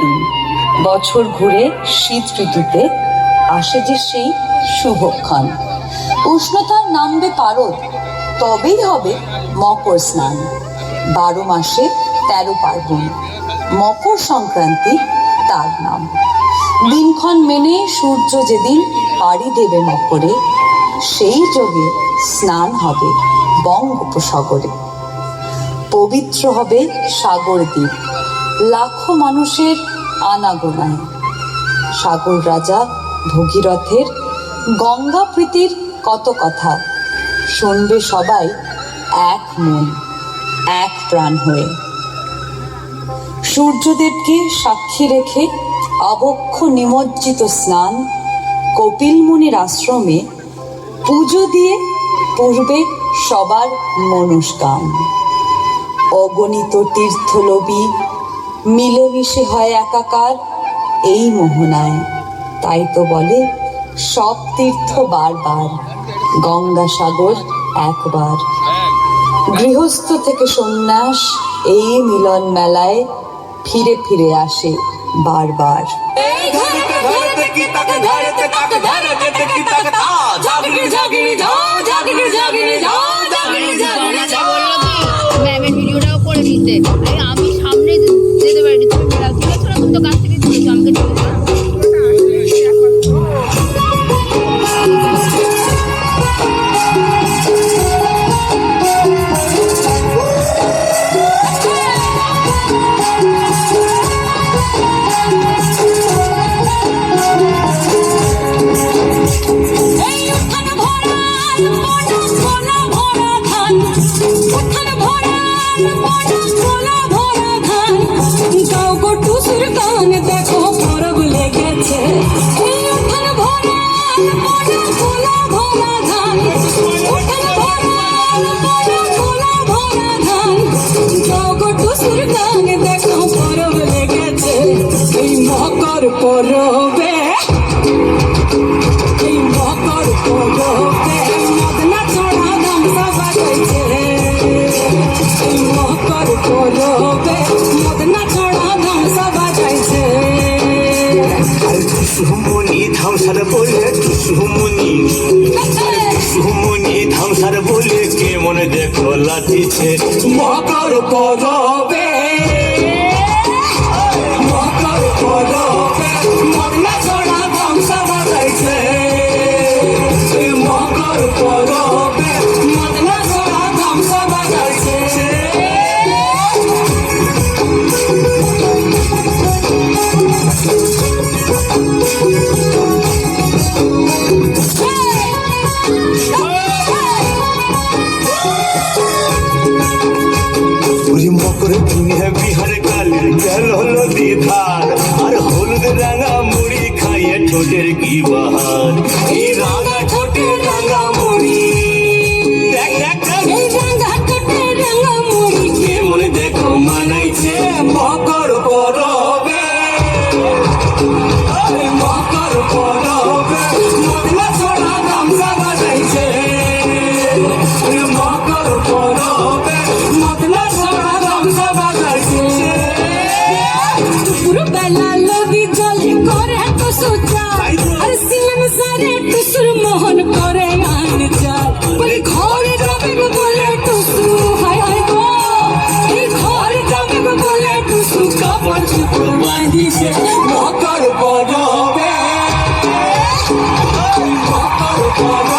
দিন, বছর ঘুরে শীত ঋতুতে আসে যে সেই শুভক্ষণ। উষ্ণতার নামবে পারদ, তবেই হবে মকর স্নান। 12 মাসে 13 পার্বণ, মকর সংক্রান্তি তার নাম। দিনক্ষণ মেনে সূর্য যেদিন পাড়ি দেবে মকরে, সেই যোগে স্নান হবে বঙ্গোপসাগরে। পবিত্র হবে সাগর দ্বীপ, লাখো মানুষের আনাগোনায়। সাগর রাজা ভগীরথের গঙ্গা প্রীতির কত কথা শুনবে সবাই এক মন এক প্রাণ হয়ে। সূর্যদেবকে সাক্ষী রেখে আবক্ষ নিমজ্জিত স্নান, কপিল মুনির আশ্রমে পুজো দিয়ে পূর্বে সবার মনস্কাম। অগণিত তীর্থলোভী মিলেমিশে হয় একাকার এই মোহনায়। তাই তো বলে সব তীর্থ বারবার, গঙ্গাসাগর একবার। গৃহস্থ থেকে সন্ন্যাস এই মিলন মেলায় ফিরে ফিরে আসে বারবার। ভিডিওটাও করে নিতে আমি সামনে যেতে পারি, তুমি তুলেছো না, তুমি তো কাছ থেকে তুলেছো, আমাকে ধামসার বলে কে মনে দেখো লাঠিছে মকর পরবে মকর পরবে মদনা ছড়া ধামসা বাজাইছে মকর পরবে মদনা ছড়া ধামসা বাজাইছে। বিহার কালে জল হলো দিধার আর হলুদ রাঙা মুড়ি খাইয়ে ঠোঁটের কি বাহার। এই রাঙা ঠোঁটের রাঙা মুড়ি কে মনে দেখো মানাইছে মকর পরবে মকর পরবে মদনা ছড়া গামছা বাজাইছে মকর পরবে মদনা ছড়া গামছা বাজাইছে। বেলা লবি জলে করে তো সোচা আর সিলেন সারে টুসুর মোহন করে আন চাল বলি ঘরে যাবে বলে টুসু হায় হায় গো এই ঘরে যাবে বলে টুসু কাপড় চুপড় বাঁধিছে মকর পরবে মকর পরবে